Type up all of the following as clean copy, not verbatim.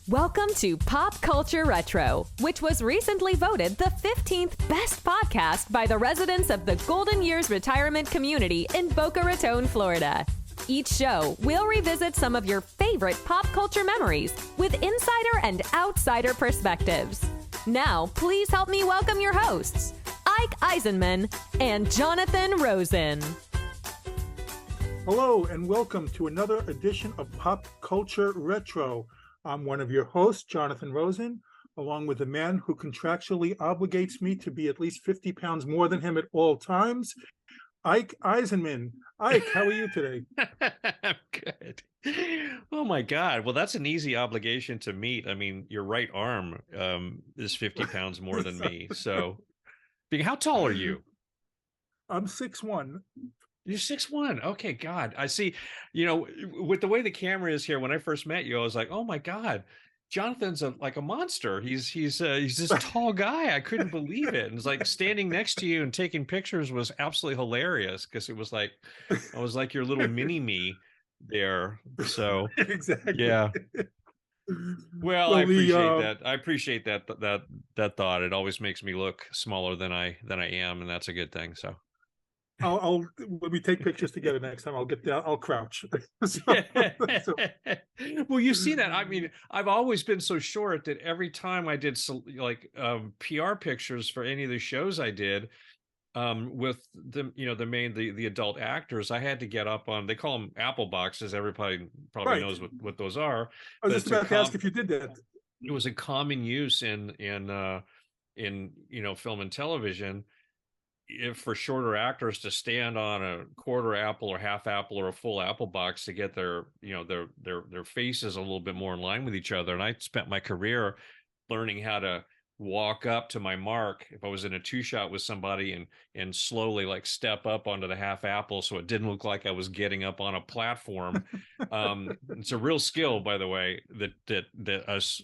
Welcome to Pop Culture Retro, which was recently voted the 15th best podcast by the residents of the Golden Years Retirement Community in Boca Raton, Florida. Each show, we'll revisit some of your favorite pop culture memories with insider and outsider perspectives. Now, please help me welcome your hosts, Ike Eisenmann and Jonathan Rosen. Hello, and welcome to another edition of Pop Culture Retro. I'm one of your hosts, Jonathan Rosen, along with a man who contractually obligates me to be at least 50 pounds more than him at all times, Ike Eisenmann. Ike, how are you today? I'm good. Oh my God. Well, that's an easy obligation to meet. I mean, your right arm is 50 pounds more than me. So, how tall are you? I'm 6'1". You're 6'1". Okay, God. I see, with the way the camera is here, when I first met you, I was like, oh my God, Jonathan's like a monster. He's this tall guy. I couldn't believe it. And it's like standing next to you and taking pictures was absolutely hilarious because it was like, I was like your little mini me there. So Exactly. yeah. Well, I appreciate that. I appreciate that thought. It always makes me look smaller than I am, and that's a good thing. So I'll when we take pictures together next time, I'll get down, I'll crouch. Well, you see that. I mean, I've always been so short that every time I did PR pictures for any of the shows I did with the adult actors, I had to get up on, they call them apple boxes. Everybody probably knows what those are. I was just about to ask if you did that. It was a common use in film and television. If for shorter actors to stand on a quarter apple or half apple or a full apple box to get their faces a little bit more in line with each other. And I spent my career learning how to walk up to my mark if I was in a two shot with somebody and slowly like step up onto the half apple so it didn't look like I was getting up on a platform. It's a real skill, by the way, that us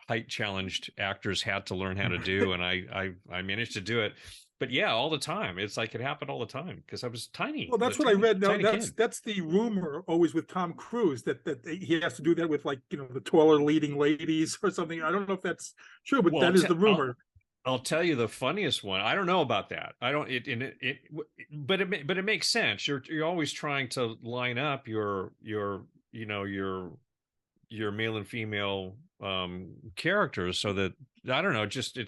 height challenged actors had to learn how to do, and I managed to do it. But yeah, all the time. It's like it happened all the time because I was tiny. Well, that's what I read. Now, that's the rumor always with Tom Cruise that he has to do that with the taller leading ladies or something. I don't know if that's true, but that is the rumor. I'll tell you the funniest one. I don't know about that. I don't. But it makes sense. You're always trying to line up your male and female characters so that I don't know. Just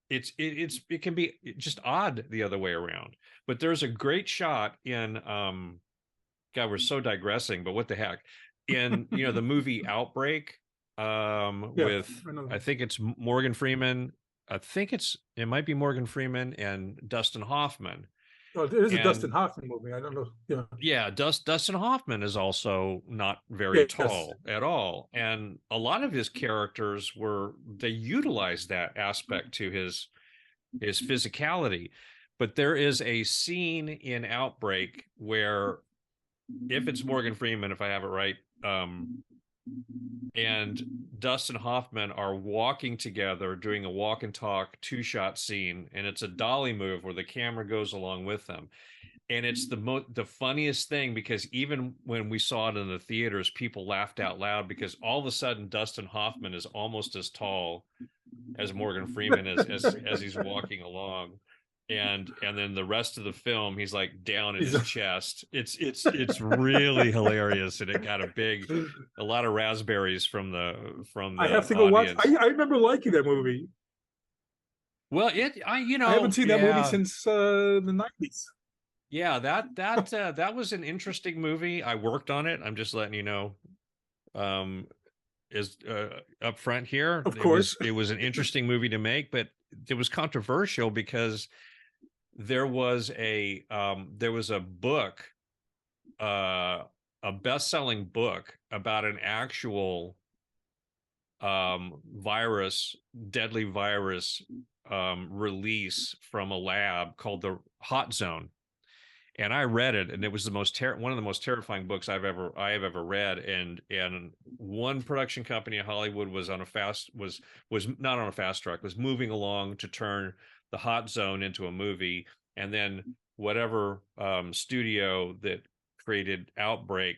it can be just odd the other way around. But there's a great shot in God, we're so digressing, but what the heck, in the movie Outbreak with I think it's Morgan Freeman. I think it might be Morgan Freeman and Dustin Hoffman. Oh, it is a Dustin Hoffman movie. I don't know. Yeah, Dustin Hoffman is also not very tall at all, and a lot of his characters they utilized that aspect to his physicality. But there is a scene in Outbreak where, if it's Morgan Freeman, if I have it right, and Dustin Hoffman are walking together, doing a walk and talk two-shot scene, and it's a dolly move where the camera goes along with them. And it's the funniest thing because even when we saw it in the theaters, people laughed out loud because all of a sudden Dustin Hoffman is almost as tall as Morgan Freeman as he's walking along. And then the rest of the film, he's like down in his chest. It's really hilarious, and it got a lot of raspberries from the I have to go audience. watch. I remember liking that movie. Well, I haven't seen that movie since the 90s. Yeah, that was an interesting movie. I worked on it. I'm just letting you know. Is up front here. Of course, it was an interesting movie to make, but it was controversial because there was a book, a best-selling book about an actual deadly virus release from a lab called the Hot Zone. And I read it, and it was one of the most terrifying books I have ever read. And one production company in Hollywood was not on a fast track, was moving along to turn the Hot Zone into a movie, and then whatever studio that created Outbreak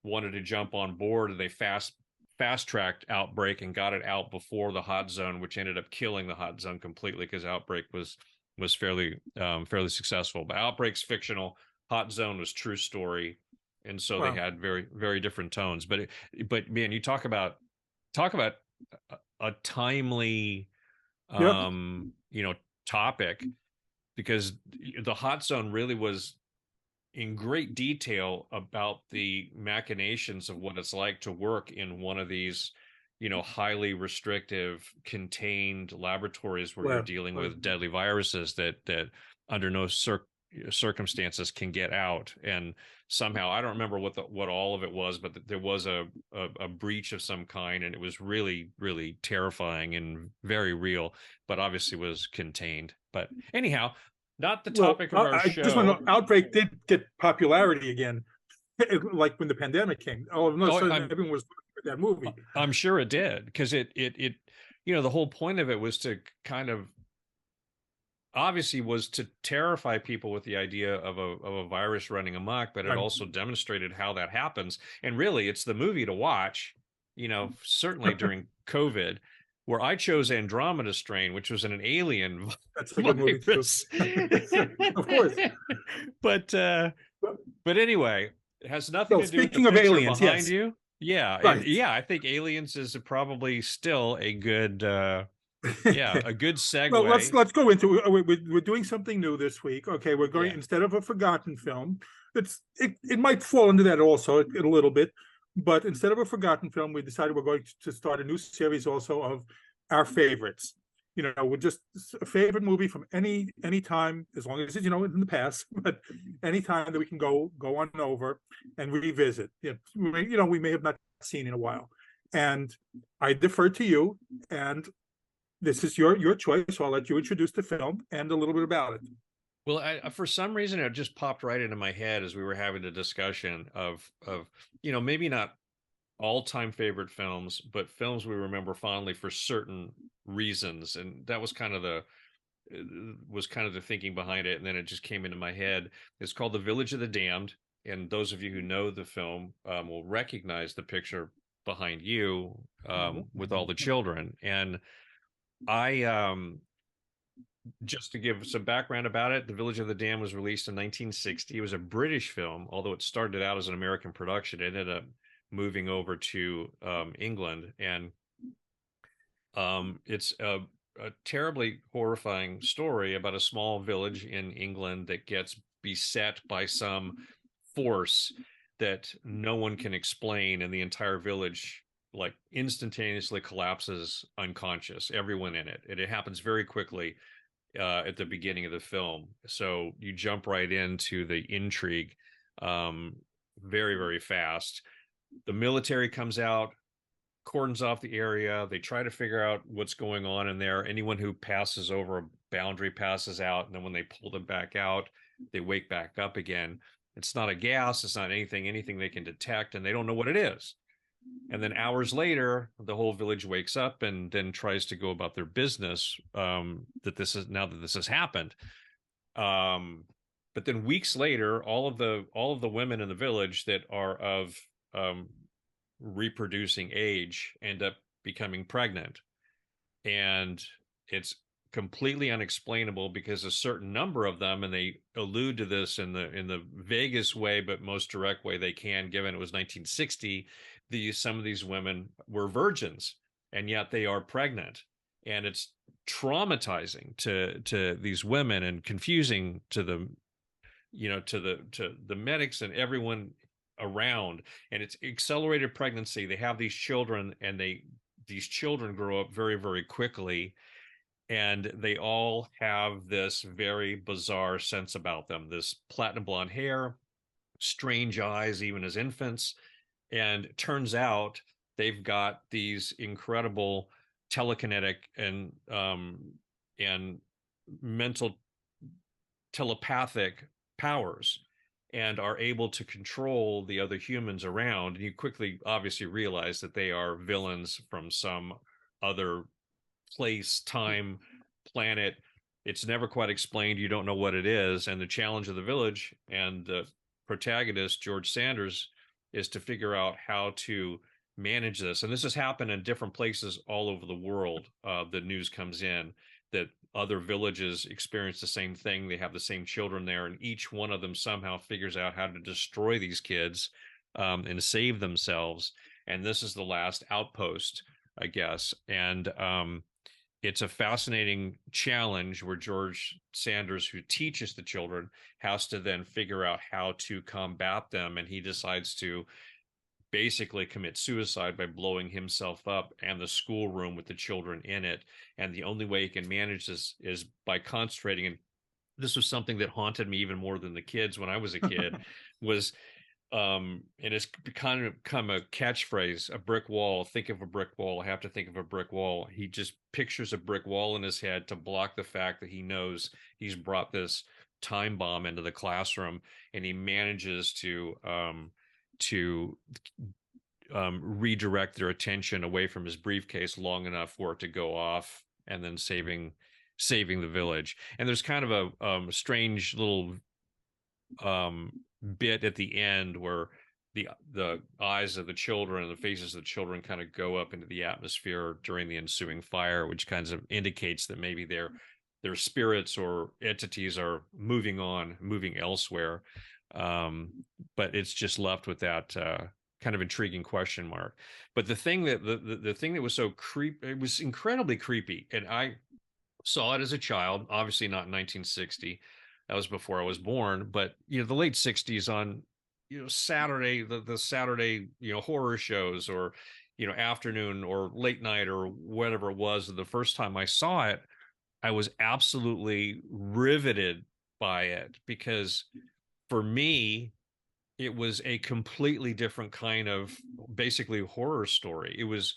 wanted to jump on board, and they fast fast-tracked Outbreak and got it out before the Hot Zone, which ended up killing the Hot Zone completely because Outbreak was fairly successful. But Outbreak's fictional, Hot Zone was true story, and so they Wow. had very, very different tones. But man, you talk about a timely Yep. topic, because the Hot Zone really was in great detail about the machinations of what it's like to work in one of these, highly restrictive, contained laboratories where you're Well, dealing with deadly viruses that under no circumstances can get out. And somehow, I don't remember what all of it was, but there was a breach of some kind, and it was really, really terrifying and very real, but obviously was contained. But anyhow, not the well, topic of our I just want show. to know, Outbreak did get popularity again, like when the pandemic came. All of a sudden, everyone was looking at that movie. I'm sure it did, because it the whole point of it was to kind of, obviously, was to terrify people with the idea of a virus running amok, but it Right. also demonstrated how that happens. And really, it's the movie to watch, certainly during COVID, where I chose Andromeda Strain, which was an alien That's a good movie too. virus. Of course. But anyway, it has nothing So to do with the speaking of picture aliens, behind yes. you. Yeah, Right. yeah, I think Aliens is probably still a good a good segue. Well, let's go into we're doing something new this week. Okay, we're going, Yeah. instead of a forgotten film, it might fall into that also a little bit, but instead of a forgotten film, we decided we're going to start a new series also of our favorites. We're just a favorite movie from any time, as long as it's in the past, but any time that we can go on over and revisit. We may have not seen in a while, and I defer to you, and this is your choice, so I'll let you introduce the film and a little bit about it. Well, for some reason, it just popped right into my head as we were having the discussion of maybe not all-time favorite films, but films we remember fondly for certain reasons, and that was kind of the thinking behind it. And then it just came into my head. It's called The Village of the Damned, and those of you who know the film will recognize the picture behind you with all the children. And I just to give some background about it, The Village of the Damned was released in 1960. It was a British film, although it started out as an American production. It ended up moving over to England, and it's a terribly horrifying story about a small village in England that gets beset by some force that no one can explain, and the entire village like instantaneously collapses unconscious, everyone in it. And it happens very quickly at the beginning of the film. So you jump right into the intrigue very, very fast. The military comes out, cordons off the area. They try to figure out what's going on in there. Anyone who passes over a boundary passes out. And then when they pull them back out, they wake back up again. It's not a gas. It's not anything they can detect, and they don't know what it is. And then hours later, the whole village wakes up and then tries to go about their business, that this has happened. But then weeks later, all of the women in the village that are of reproducing age end up becoming pregnant. And it's completely unexplainable, because a certain number of them, and they allude to this in the vaguest way but most direct way they can, given it was 1960, some of these women were virgins, and yet they are pregnant. And it's traumatizing to these women, and confusing to the to the medics and everyone around. And it's accelerated pregnancy. They have these children, and these children grow up very, very quickly, and they all have this very bizarre sense about them, this platinum blonde hair, strange eyes even as infants. And it turns out they've got these incredible telekinetic and mental telepathic powers, and are able to control the other humans around. And you quickly obviously realize that they are villains from some other place, time, planet. It's never quite explained. You don't know what it is. And the challenge of the village and the protagonist, George Sanders, is to figure out how to manage this. And this has happened in different places all over the world. The news comes in that other villages experience the same thing. They have the same children there, and each one of them somehow figures out how to destroy these kids and save themselves. And this is the last outpost, I guess. And it's a fascinating challenge where George Sanders, who teaches the children, has to then figure out how to combat them. And he decides to basically commit suicide by blowing himself up and the schoolroom with the children in it. And the only way he can manage this is by concentrating. And this was something that haunted me even more than the kids when I was a kid, was and it's kind of become a catchphrase: a brick wall. Think of a brick wall. I have to think of a brick wall. He just pictures a brick wall in his head to block the fact that he knows he's brought this time bomb into the classroom, and he manages to redirect their attention away from his briefcase long enough for it to go off, and then saving the village. And there's kind of a strange little bit at the end where the eyes of the children and the faces of the children kind of go up into the atmosphere during the ensuing fire, which kind of indicates that maybe their spirits or entities are moving elsewhere. But it's just left with that kind of intriguing question mark. But the thing that the thing that was so creepy, it was incredibly creepy, and I saw it as a child, obviously not in 1960. That was before I was born, but the late 60s on Saturday, the Saturday horror shows, or afternoon or late night or whatever it was. The first time I saw it, I was absolutely riveted by it, because for me, it was a completely different kind of basically horror story. It was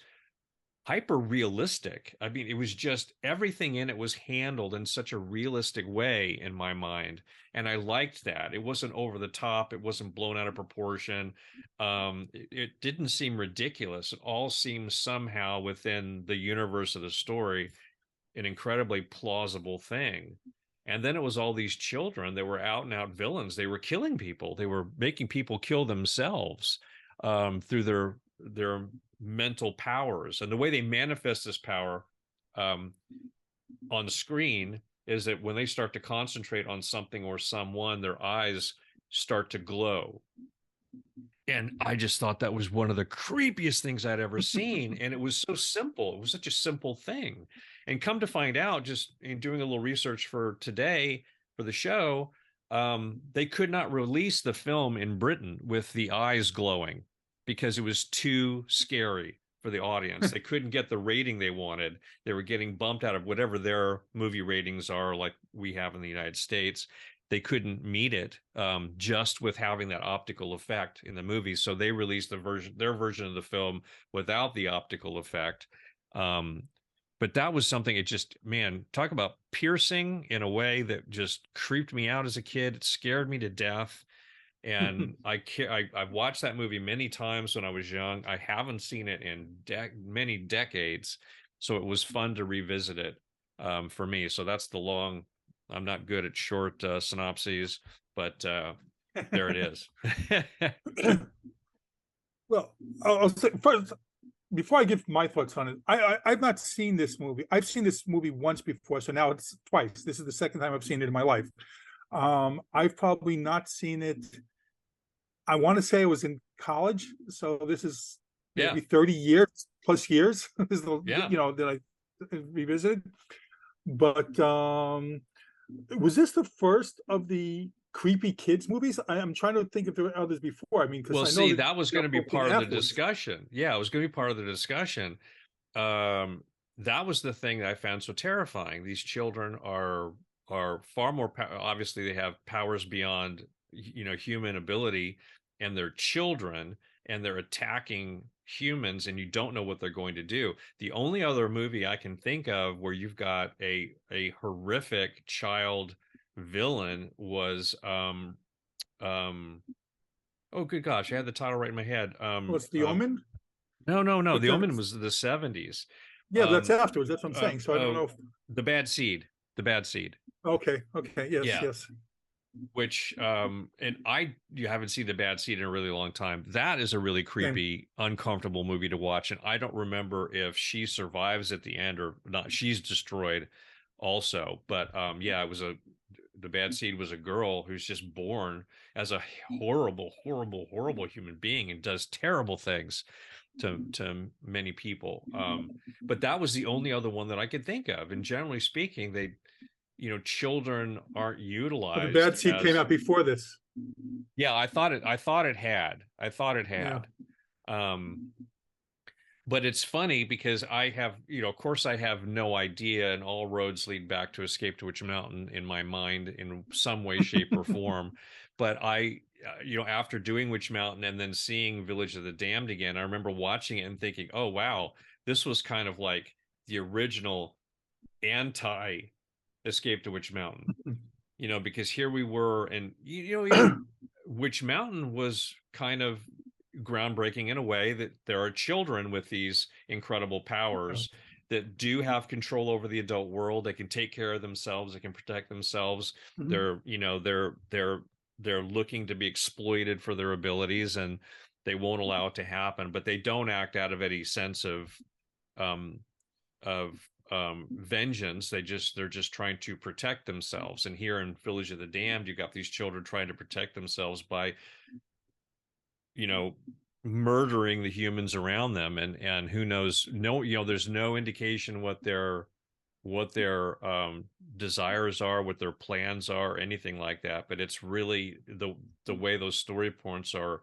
hyper realistic. I mean, it was just everything in it was handled in such a realistic way in my mind. And I liked that. It wasn't over the top. It wasn't blown out of proportion. It didn't seem ridiculous. It all seemed somehow within the universe of the story an incredibly plausible thing. And then it was all these children that were out and out villains. They were killing people. They were making people kill themselves through their mental powers. And the way they manifest this power on the screen is that when they start to concentrate on something or someone, their eyes start to glow. And I just thought that was one of the creepiest things I'd ever seen. And it was so simple. It was such a simple thing. And come to find out, just in doing a little research for today for the show, they could not release the film in Britain with the eyes glowing because it was too scary for the audience. They couldn't get the rating they wanted. They were getting bumped out of whatever their movie ratings are, like we have in the United States. They couldn't meet it just with having that optical effect in the movie. So they released their version of the film without the optical effect. But that was something, it just, man, talk about piercing in a way that just creeped me out as a kid. It scared me to death. And I've watched that movie many times when I was young. I haven't seen it in many decades. So it was fun to revisit it for me. So that's the long, I'm not good at short synopses, but there it is. Well, I'll say first, before I give my thoughts on it, I've not seen this movie. I've seen this movie once before, so now it's twice. This is the second time I've seen it in my life. I've probably not seen it. I want to say I was in college, so this is maybe 30 years plus years. This is the, that I revisited. But was this the first of the creepy kids movies? I'm trying to think if there were others before. I mean, because I know that was going to be part of the discussion. Yeah, it was going to be part of the discussion. That was the thing that I found so terrifying. These children are far more obviously they have powers beyond human ability, and they're children, and they're attacking humans, and you don't know what they're going to do. The only other movie I can think of where you've got a horrific child villain was oh good gosh, I had the title right in my head. What's The Omen? No, The Omen was the 70s. Yeah, that's afterwards. That's what I'm saying. So I don't know if... The Bad Seed. Okay, yes. which and you haven't seen The Bad Seed in a really long time. That is a really And creepy, uncomfortable movie to watch, and I don't remember if she survives at the end or not. She's destroyed also, but yeah, The Bad Seed was a girl who's just born as a horrible, horrible, horrible human being and does terrible things to many people. But that was the only other one that I could think of. And generally speaking, children aren't but the utilized Bad Seed came as. out before this. Yeah, I thought it had. Yeah. Um, but it's funny because I have, of course, I have no idea, and all roads lead back to Escape to Witch Mountain in my mind in some way, shape, or form. But after doing Witch Mountain and then seeing Village of the Damned again, I remember watching it and thinking, oh, wow, this was kind of like the original anti Escape to Witch Mountain, because here we were, and, Witch Mountain was kind of groundbreaking in a way that there are children with these incredible powers that do have control over the adult world. They can take care of themselves. They can protect themselves. Mhm. They're looking to be exploited for their abilities, and they won't allow it to happen. But they don't act out of any sense um, of vengeance. They're just trying to protect themselves. And here in Village of the Damned, you got these children trying to protect themselves by murdering the humans around them, and who knows, there's no indication what their desires are, what their plans are, anything like that. But it's really the way those story points are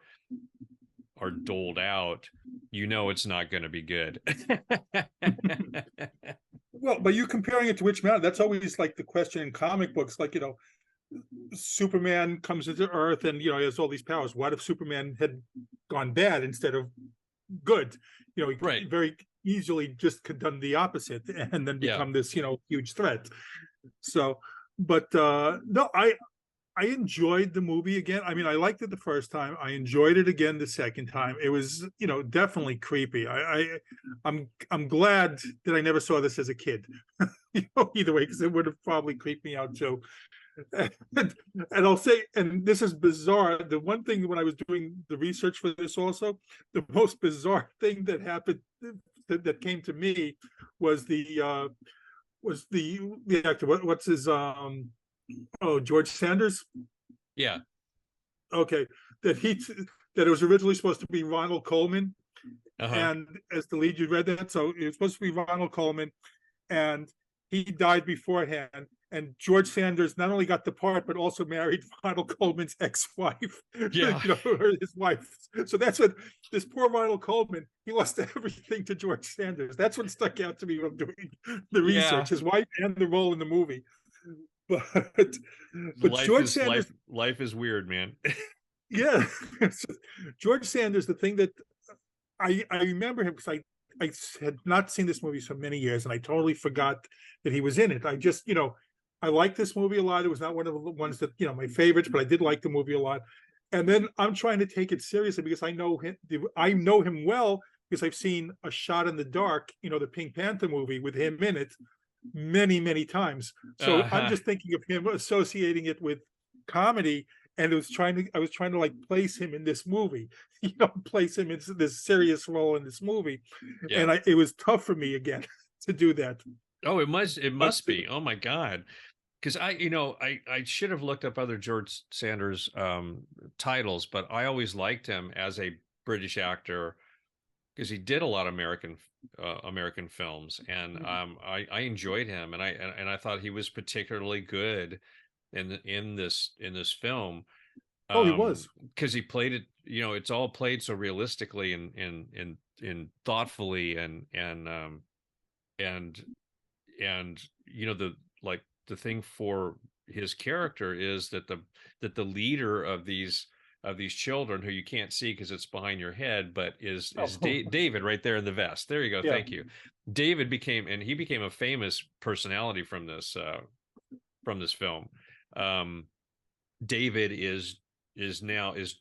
doled out, it's not going to be good. Well, but you comparing it to Witch Mountain, that's always like the question in comic books, like, Superman comes into Earth and, he has all these powers. What if Superman had gone bad instead of good? He Right. very easily just could done the opposite and then Yeah. become this, huge threat. So, but no, I enjoyed the movie again. I mean, I liked it the first time. I enjoyed it again the second time. It was, definitely creepy. I'm glad that I never saw this as a kid. Either way, because it would have probably creeped me out too. And I'll say, and this is bizarre. The one thing when I was doing the research for this, also, the most bizarre thing that happened that came to me was the actor. What's his George Sanders? Yeah. Okay, that it was originally supposed to be Ronald Coleman, and as the lead, you read that, so it was supposed to be Ronald Coleman, and he died beforehand. And George Sanders not only got the part, but also married Ronald Coleman's ex-wife, Yeah. his wife. So that's what this poor Ronald Coleman, he lost everything to George Sanders. That's what stuck out to me when doing the research, his wife and the role in the movie. But George Sanders, life is weird, man. yeah. George Sanders, the thing that I remember him, because I had not seen this movie so many years, and I totally forgot that he was in it. I just, I liked this movie a lot. It was not one of the ones that, my favorites, but I did like the movie a lot. And then I'm trying to take it seriously because I know him well, because I've seen A Shot in the Dark, the Pink Panther movie with him in it many, many times. So I'm just thinking of him, associating it with comedy, and I was trying to like place him in this movie, place him into this serious role in this movie. Yeah. And it was tough for me again to do that. Oh, it must be. Oh my God. Because I should have looked up other George Sanders titles, but I always liked him as a British actor because he did a lot of American films, and I enjoyed him, and I thought he was particularly good in this film. Oh, he was, because he played it. It's all played so realistically and thoughtfully, and the thing for his character is that the leader of these children, who you can't see because it's behind your head, but is David right there in the vest. There you go. Yeah. Thank you. David became a famous personality from this film. David is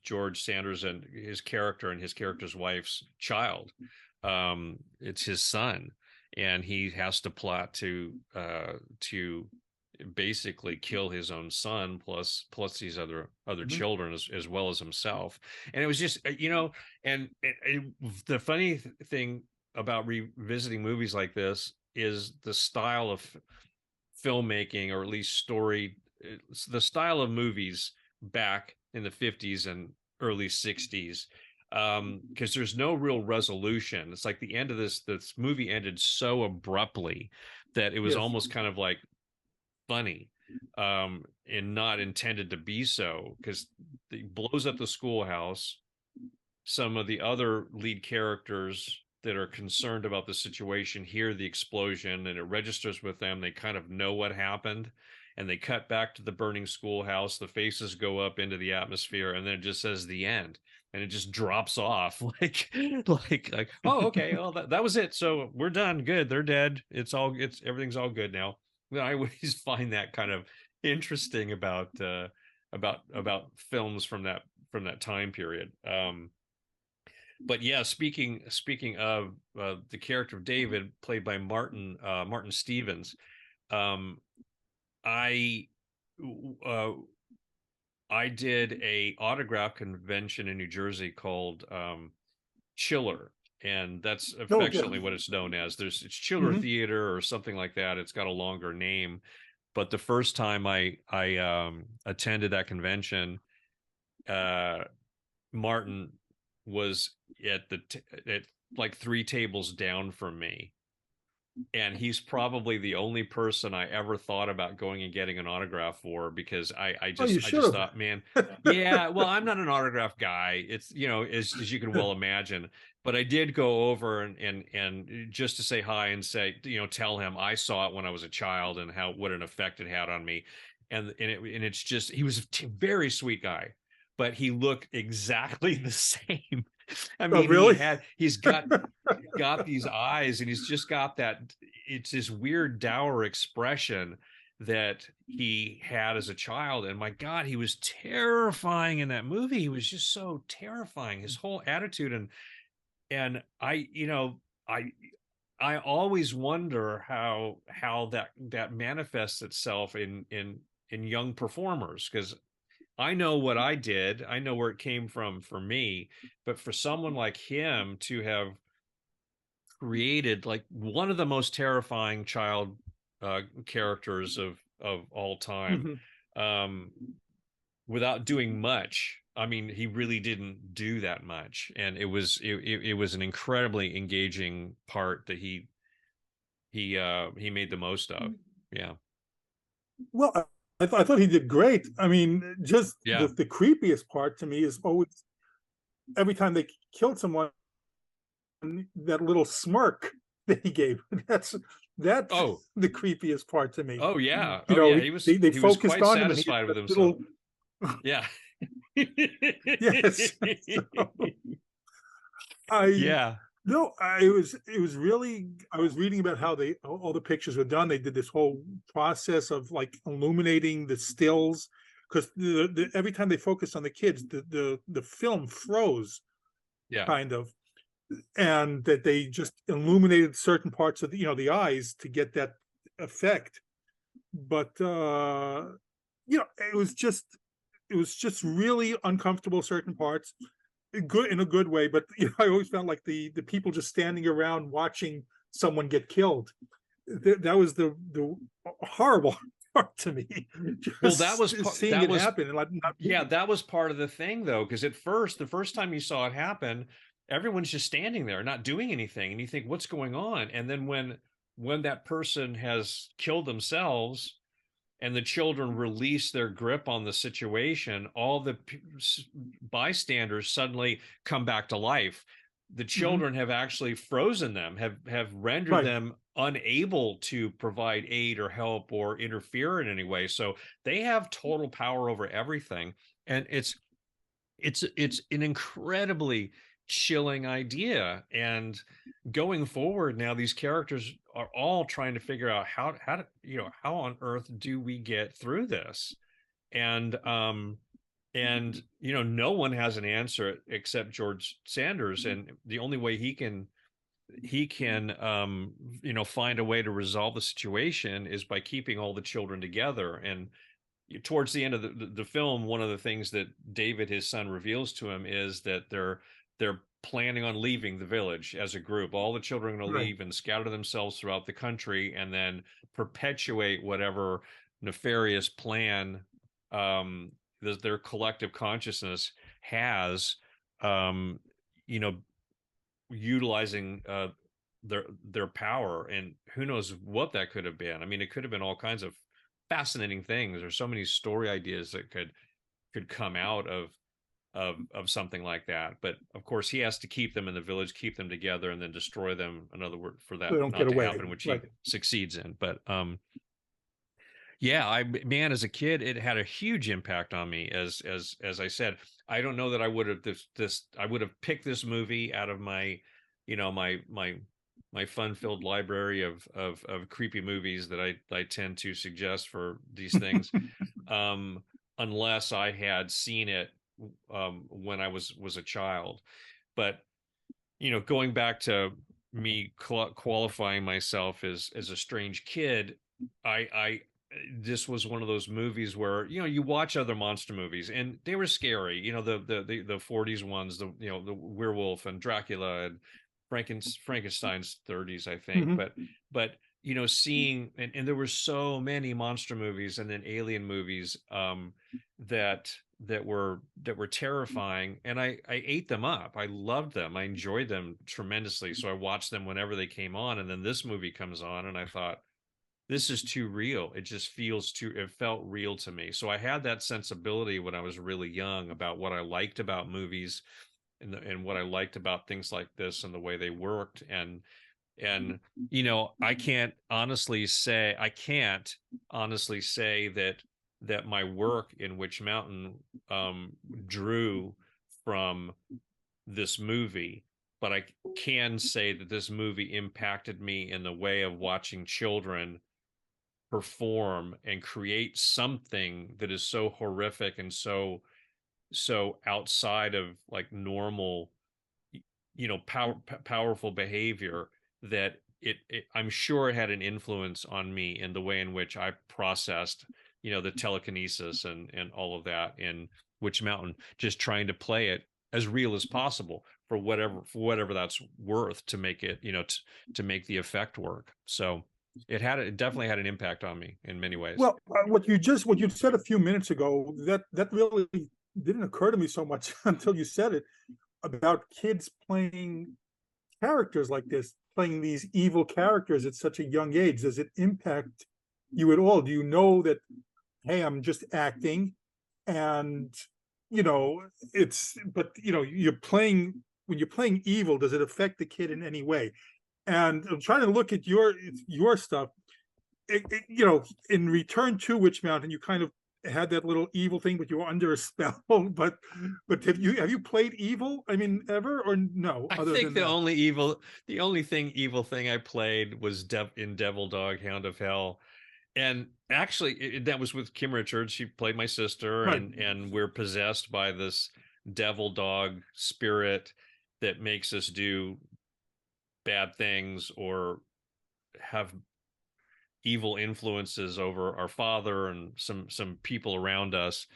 George Sanders and his character and his character's wife's child. It's his son, and he has to plot to basically kill his own son plus these other Mhm. children as well as himself. And it was just and the funny thing about revisiting movies like this is the style of filmmaking, or at least story, the style of movies back in the 50s and early 60s, because there's no real resolution. It's like the end of this movie ended so abruptly that it was Yes. almost kind of like funny, and not intended to be so, because it blows up the schoolhouse. Some of the other lead characters that are concerned about the situation hear the explosion, and it registers with them. They kind of know what happened, and they cut back to the burning schoolhouse. The faces go up into the atmosphere, and then it just says the end, and it just drops off like oh, okay, well, that was it, so we're done, good, they're dead, it's everything's all good now. I always find that kind of interesting about films from that time period. But yeah, speaking of the character of David, played by Martin Stevens, um, I uh, I did a autograph convention in New Jersey called Chiller, and that's Oh, yeah. affectionately what it's known as. It's Chiller Mhm. Theater or something like that. It's got a longer name. But the first time I attended that convention, uh, Martin was at like 3 tables down from me, and he's probably the only person I ever thought about going and getting an autograph for, because Oh, you I should just have. thought, man, yeah, well, I'm not an autograph guy. It's, as you can well imagine, but I did go over and just to say hi and say, tell him I saw it when I was a child and what an effect it had on me. And it's just, he was a very sweet guy, but he looked exactly the same. I Oh, mean, really? he's got these eyes, and he's just got that, it's this weird dour expression that he had as a child. And my God, he was terrifying in that movie. He was just so terrifying, his whole attitude. And I I always wonder how that manifests itself in young performers, because I know what I did. I know where it came from for me. But for someone like him to have created like one of the most terrifying child characters of all time, Mhm. um, without doing much. I mean, he really didn't do that much, and it was an incredibly engaging part that he made the most of. Yeah, Well, I thought he did great. I mean, just yeah. the creepiest part to me is always every time they killed someone, that little smirk that he gave. That's Oh, the creepiest part to me. oh yeah, You oh know, yeah. they He was focused quite on him, and he satisfied had with that himself. little. Yeah. Yes. So, I Yeah. no, it was really, I was reading about how all the pictures were done. They did this whole process of like illuminating the stills, because every time they focused on the kids, the film froze Yeah. kind of, and that they just illuminated certain parts of the eyes to get that effect. But it was just really uncomfortable certain parts, good in a good way. But I always found like the people just standing around watching someone get killed, that was the horrible part to me. Well, Just seeing it happen and not yeah, moving. that was part of the thing though, because at first, the first time you saw it happen, everyone's just standing there, not doing anything, and you think, what's going on? And then when that person has killed themselves and the children release their grip on the situation, all the bystanders suddenly come back to life. The Mhm. children have actually frozen them, have rendered Right. them unable to provide aid or help or interfere in any way. So they have total power over everything, and it's an incredibly chilling idea. And going forward now, these characters are all trying to figure out how on earth do we get through this. And no one has an answer except George Sanders, and the only way he can find a way to resolve the situation is by keeping all the children together. And towards the end of the film, one of the things that David, his son, reveals to him is that they're planning on leaving the village as a group. All the children are going to Right. leave and scatter themselves throughout the country, and then perpetuate whatever nefarious plan their collective consciousness has, um, you know, utilizing their power. And who knows what that could have been. I mean, it could have been all kinds of fascinating things. There's so many story ideas that could come out of something like that. But of course, he has to keep them in the village, keep them together, and then destroy them. Another word for They that don't get not to away. happen, which he Right. succeeds in. But yeah, man, as a kid, it had a huge impact on me. As I said, I don't know that I would have I would have picked this movie out of my, my fun-filled library of creepy movies that I tend to suggest for these things, unless I had seen it when I was a child. But going back to me qualifying myself as a strange kid, I this was one of those movies where you watch other monster movies and they were scary. The 40s ones, the werewolf and Dracula and Frankenstein's 30s, I think. Mhm. But seeing, and there were so many monster movies and then alien movies that were terrifying, and I ate them up. I loved them. I enjoyed them tremendously. So I watched them whenever they came on, and then this movie comes on and I thought, this is too real. It felt real to me. So I had that sensibility when I was really young about what I liked about movies, and what I liked about things like this and the way they worked. And I can't honestly say that my work in Witch Mountain drew from this movie, but I can say that this movie impacted me in the way of watching children perform and create something that is so horrific and so outside of like normal, powerful behavior, that I'm sure it had an influence on me in the way in which I processed, the telekinesis and all of that in Witch Mountain, just trying to play it as real as possible for whatever that's worth, to make it, to make the effect work. So it definitely had an impact on me in many ways. Well, what you said a few minutes ago, that really didn't occur to me so much until you said it, about kids playing characters like this, playing these evil characters at such a young age. Does it impact you at all? Do you know that, hey, I'm just acting, and you're playing, when you're playing evil, does it affect the kid in any way? And I'm trying to look at your stuff. In Return to Witch Mountain, you kind of had that little evil thing, but you were under a spell. But have you played evil? I mean, ever, or no? I Other think than the that, only evil thing I played was in Devil Dog Hound of Hell. And actually, that was with Kim Richards. She played my sister, right? and we're possessed by this devil dog spirit that makes us do bad things or have evil influences over our father and some people around us.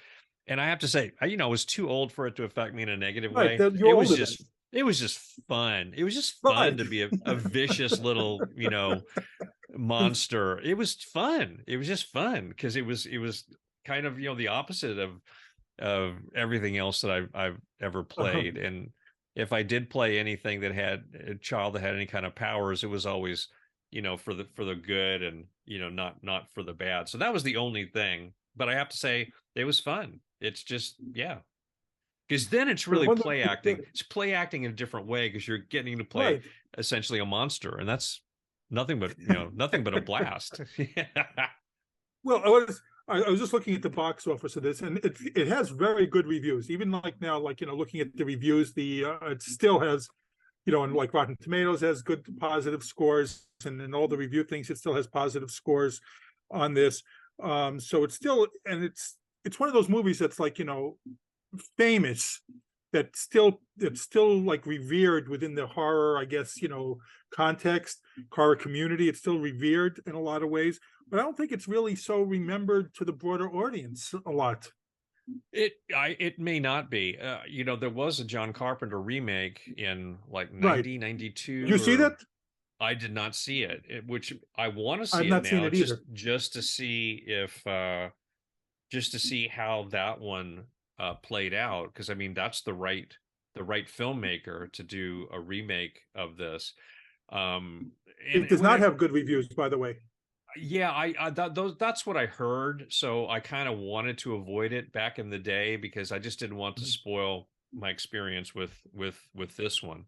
And I have to say, I was too old for it to affect me in a negative Right. way. You're older than It was just fun. It was just fun right. to be a vicious little, monster. It was fun. It was just fun because it was kind of, the opposite of everything else that I've ever played. And if I did play anything that had a child that had any kind of powers, it was always, for the good, and not for the bad. So that was the only thing. But I have to say, it was fun. It's just, yeah, because then it's really play acting. It's play acting in a different way, because you're getting to play Right. essentially a monster, and that's nothing but nothing but a blast. Well, I was just looking at the box office of this, and it has very good reviews. Even like now, like looking at the reviews, it still has, and like Rotten Tomatoes has good positive scores, and all the review things, it still has positive scores on this. So it's still, and it's one of those movies that's like, famous that's still like revered within the horror, I guess, context, horror community. It's still revered in a lot of ways, but I don't think it's really so remembered to the broader audience a lot. It may not be. There was a John Carpenter remake in like Right. 1992. Did you see that? I did not see it, which I want to I've see it not seen now, it either. just to see if just to see how that one played out. Because I mean, that's the right filmmaker to do a remake of this. And It does when not I have good reviews, by the way. yeah, that's what I heard. So I kind of wanted to avoid it back in the day because I just didn't want to spoil my experience with this one.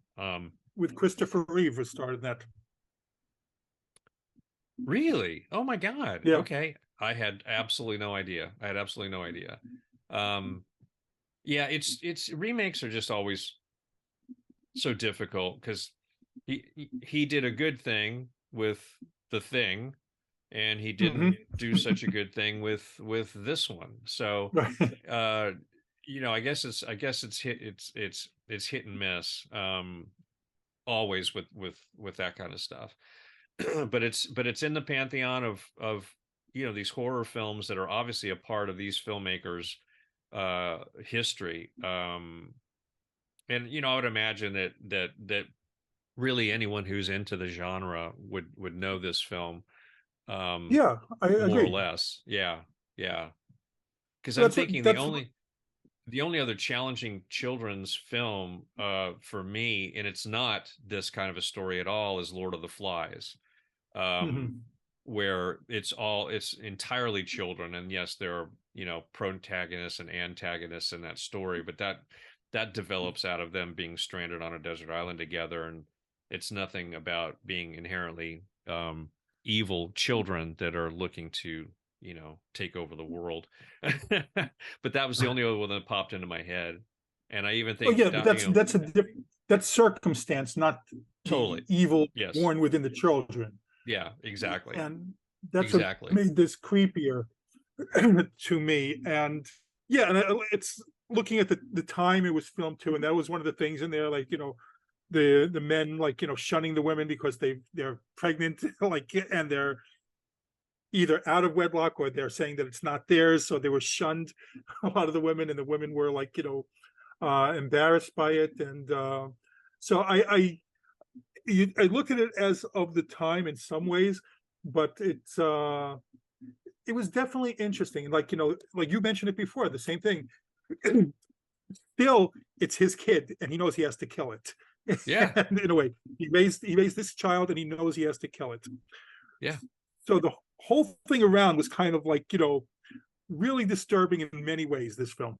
With Christopher Reeve was starred in that. Really? Oh my God. Yeah. Okay. I had absolutely no idea. Um, yeah, it's remakes are just always so difficult because he did a good thing with The Thing, and he didn't Hmm. do such a good thing with this one. So, Right. uh, I guess it's hit and miss. Always with that kind of stuff. but it's in the pantheon of these horror films that are obviously a part of these filmmakers history. And I would imagine that really anyone who's into the genre would know this film, Yeah, I more or agree. less. Yeah, yeah, because I'm That's thinking the that's only other challenging children's film for me, and it's not this kind of a story at all, is Lord of the Flies, um, mhm. where it's entirely children. And yes, there are protagonists and antagonists in that story, but that develops out of them being stranded on a desert island together, and it's nothing about being inherently evil children that are looking to take over the world. But that was the only other one that popped into my head. And I even Oh think yeah, but that that's circumstance, not the totally. evil Yes. born within the children. Yeah, exactly. And that's what Exactly. made this creepier to me. And yeah, and it's looking at the time it was filmed to, and that was one of the things in there, like the men, like shunning the women because they're pregnant, like, and they're either out of wedlock or they're saying that it's not theirs, so they were shunned, a lot of the women, and the women were like embarrassed by it. And so I look at it as of the time in some ways, but it was definitely interesting. Like like you mentioned it before, the same thing. Still, it's his kid, and he knows he has to kill it. Yeah. And in a way, he raised this child, and he knows he has to kill it. Yeah. So the whole thing around was kind of like really disturbing in many ways. This film.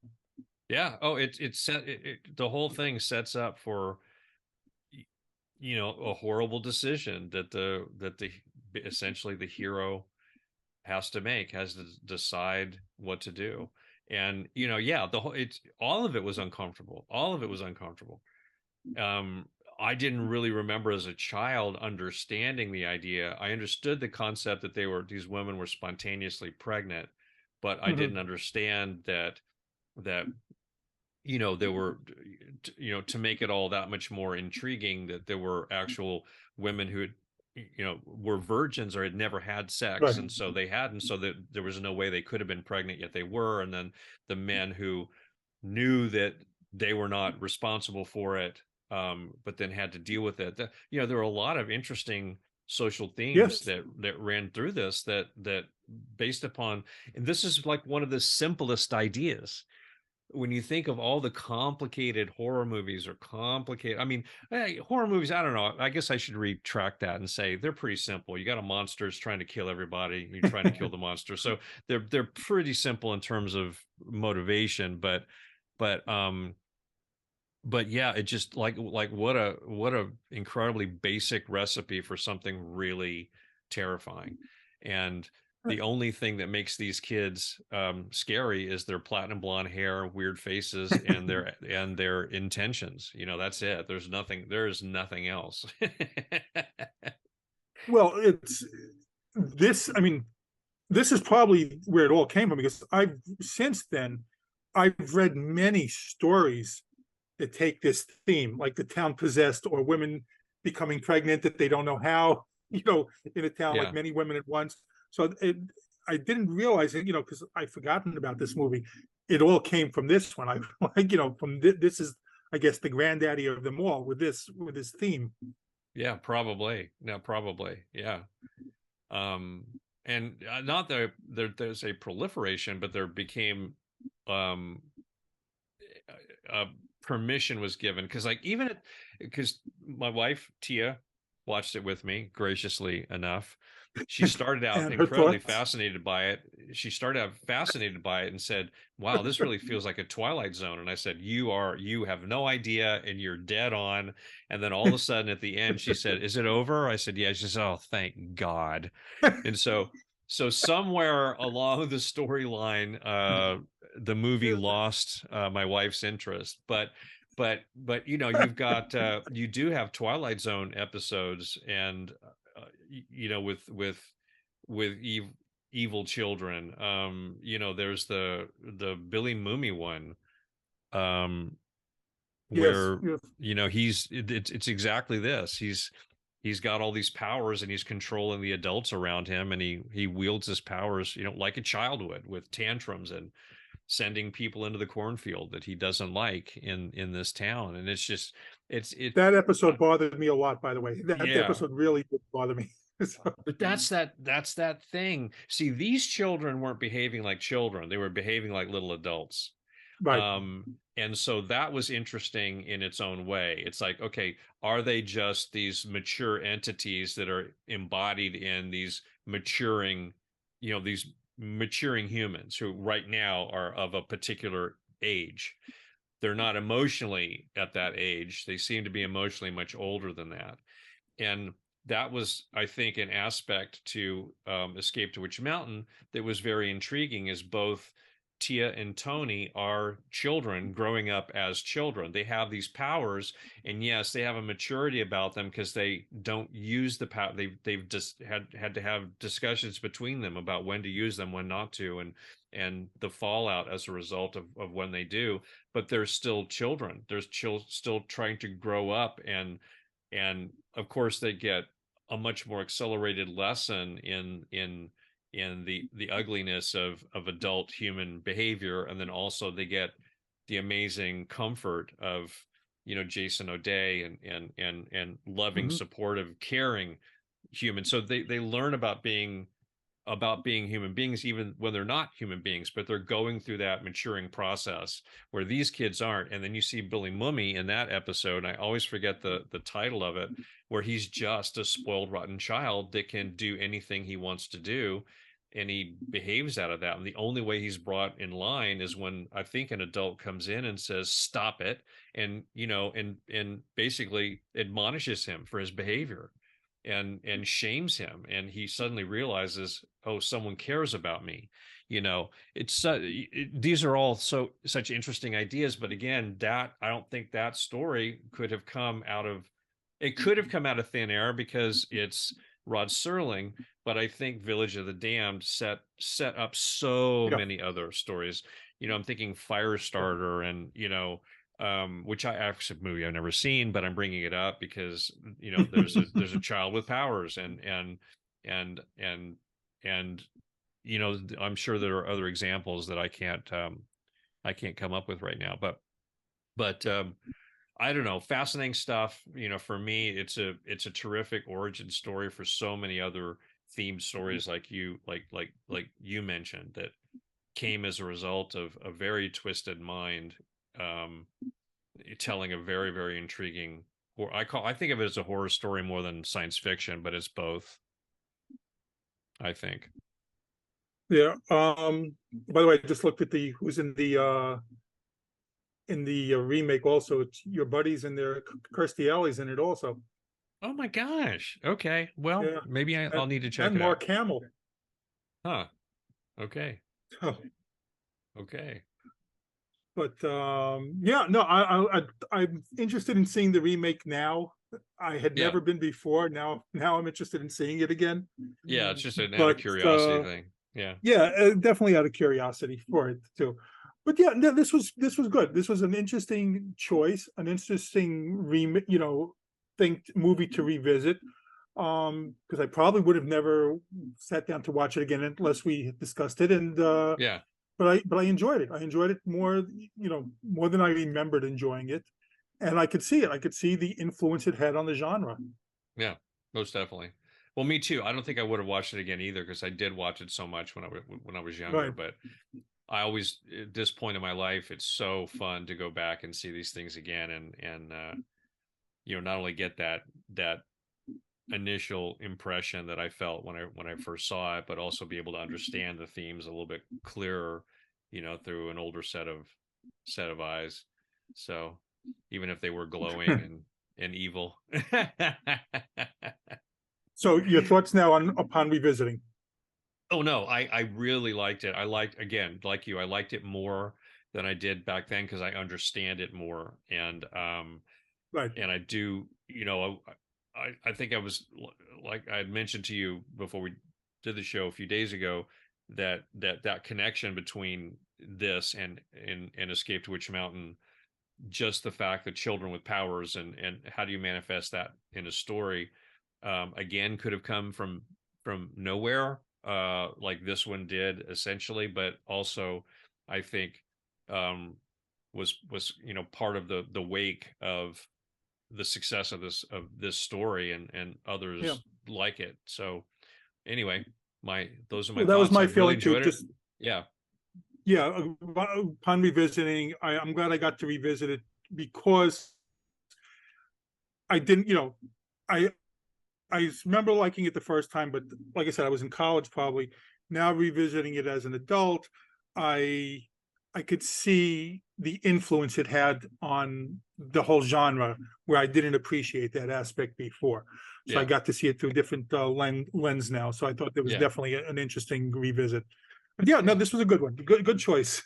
Yeah. Oh, the whole thing sets up for a horrible decision that the essentially the hero has to decide what to do. And yeah, all of it was uncomfortable. I didn't really remember as a child understanding the idea. I understood the concept that these women were spontaneously pregnant, but I didn't Mhm. understand that there were, to make it all that much more intriguing, that there were actual women who had, were virgins or had never had sex. Right. And so that there was no way they could have been pregnant, yet they were. And then the men who knew that they were not responsible for it, but then had to deal with it. There were a lot of interesting social themes Yes. that ran through this, that based upon, and this is like one of the simplest ideas when you think of all the complicated horror movies, or complicated, I mean, horror movies, I don't know, I guess I should retract that and say they're pretty simple. You got a monster is trying to kill everybody, you're trying to kill the monster, so they're pretty simple in terms of motivation. But but yeah, it just like what a incredibly basic recipe for something really terrifying. And the only thing that makes these kids scary is their platinum blonde hair, weird faces, and their intentions. That's it. There's nothing else. Well, it's this. I mean, this is probably where it all came from, because I've read many stories that take this theme, like the town possessed or women becoming pregnant that they don't know how, in a town, Yeah. like many women at once. So I didn't realize it, because I'd forgotten about this movie. It all came from this one. I like, from this is, I guess, the granddaddy of them all with this theme. Yeah, probably. No, probably. Yeah. And not that there's a proliferation, but there became um permission was given, because like even because my wife Tia watched it with me graciously enough. She started out And her incredibly thoughts. fascinated by it. She started out fascinated by it and said, "Wow, this really feels like a Twilight Zone." And I said, you have no idea, and you're dead on." And then all of a sudden at the end, she said, "Is it over?" I said, "Yeah." She said, "Oh, thank God." And so somewhere along the storyline, the movie lost my wife's interest, but you've got you do have Twilight Zone episodes, and with evil children. There's the Billy Mooney one, Yes, where yes. it's exactly this. He's got all these powers, and he's controlling the adults around him, and he wields his powers, like a child would, with tantrums and sending people into the cornfield that he doesn't like in this town. And it's just it That episode bothered me a lot, by the way. That yeah. episode really did bother me. So, But that's that thing. See, these children weren't behaving like children. They were behaving like little adults. right. And so that was interesting in its own way. It's like, okay, are they just these mature entities that are embodied in these maturing humans who right now are of a particular age? They're not emotionally at that age. They seem to be emotionally much older than that. And that was, I think, an aspect to Escape to Witch Mountain that was very intriguing, is both Tia and Tony are children growing up as children. They have these powers, and yes, they have a maturity about them because they don't use the power. They've just had to have discussions between them about when to use them, when not to, and the fallout as a result of when they do. But they're still children. They're still trying to grow up, and of course they get a much more accelerated lesson in the ugliness of adult human behavior, and then also they get the amazing comfort of Jason O'Day and loving, Mhm. supportive, caring humans. So they learn about being human beings even when they're not human beings, but they're going through that maturing process where these kids aren't. And then you see Billy Mummy in that episode, and I always forget the title of it, where he's just a spoiled rotten child that can do anything he wants to do, and he behaves out of that. And the only way he's brought in line is when I think an adult comes in and says stop it, and and basically admonishes him for his behavior and shames him, and he suddenly realizes, oh, someone cares about me. It's these are all such interesting ideas, but again, that I don't think that story could have come out of thin air because it's Rod Serling, but I think Village of the Damned set up so Yeah. many other stories. I'm thinking Firestarter, and which I actually movie I've never seen, but I'm bringing it up because there's a child with powers, and I'm sure there are other examples that I can't come up with right now, but I don't know, fascinating stuff. For me, it's a terrific origin story for so many other themed stories like you mentioned, that came as a result of a very twisted mind, telling a very, very intriguing, or I think of it as a horror story more than science fiction, but it's both, I think. Yeah. By the way, I just looked at who's in the remake also. It's your buddies in there. Kirstie Alley's in it also. Oh my gosh. Okay. Well, Yeah. maybe I'll need to check And it out. Mark Hamill. Huh. Okay. Oh, Okay. but yeah, no, I'm interested in seeing the remake now. I had Yeah. never been before. Now I'm interested in seeing it again. Yeah. It's just an out of But curiosity thing. Yeah. yeah, definitely out of curiosity for it too. But yeah, no, this was good. This was an interesting choice, an interesting movie to revisit. Because I probably would have never sat down to watch it again unless we discussed it. And Yeah. but I enjoyed it. I enjoyed it more, more than I remembered enjoying it. And I could see it. I could see the influence it had on the genre. Yeah, most definitely. Well, me too. I don't think I would have watched it again either, because I did watch it so much when I was younger. Right. But I always, at this point in my life, it's so fun to go back and see these things again, and not only get that initial impression that I felt when I first saw it, but also be able to understand the themes a little bit clearer, through an older set of eyes. So even if they were glowing and evil. So your thoughts now upon revisiting? Oh no, I really liked it. I liked, again, like you, I liked it more than I did back then because I understand it more. And Right. and I do, I think I was, like I had mentioned to you before we did the show a few days ago, that connection between this and Escape to Witch Mountain, just the fact that children with powers and how do you manifest that in a story, again, could have come from nowhere, like this one did essentially, but also I think was part of the wake of the success of this story and others like it. So anyway, those are my Well, that thoughts. was my I feeling really too. enjoyed it. Yeah. Yeah, upon revisiting, I'm glad I got to revisit it because I didn't, I remember liking it the first time, but like I said, I was in college probably. Now revisiting it as an adult, I could see the influence it had on the whole genre where I didn't appreciate that aspect before. So I got to see it through a different lens now. So I thought there was definitely an interesting revisit. But yeah, no, this was a good one. Good choice.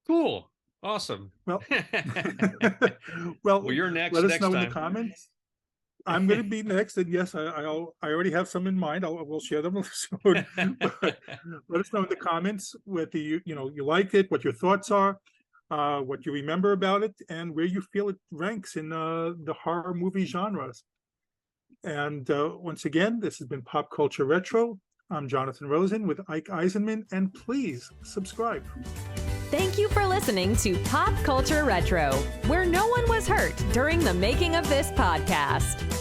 Cool. Awesome. Well, well, you're next. Let us next know time. in the comments. I'm going to be next, and yes, I already have some in mind. We'll share them soon. But let us know in the comments whether you liked it, what your thoughts are, what you remember about it, and where you feel it ranks in the horror movie genres. And once again, this has been Pop Culture Retro. I'm Jonathan Rosen with Ike Eisenmann, and please subscribe. Thank you for listening to Pop Culture Retro, where no one was hurt during the making of this podcast.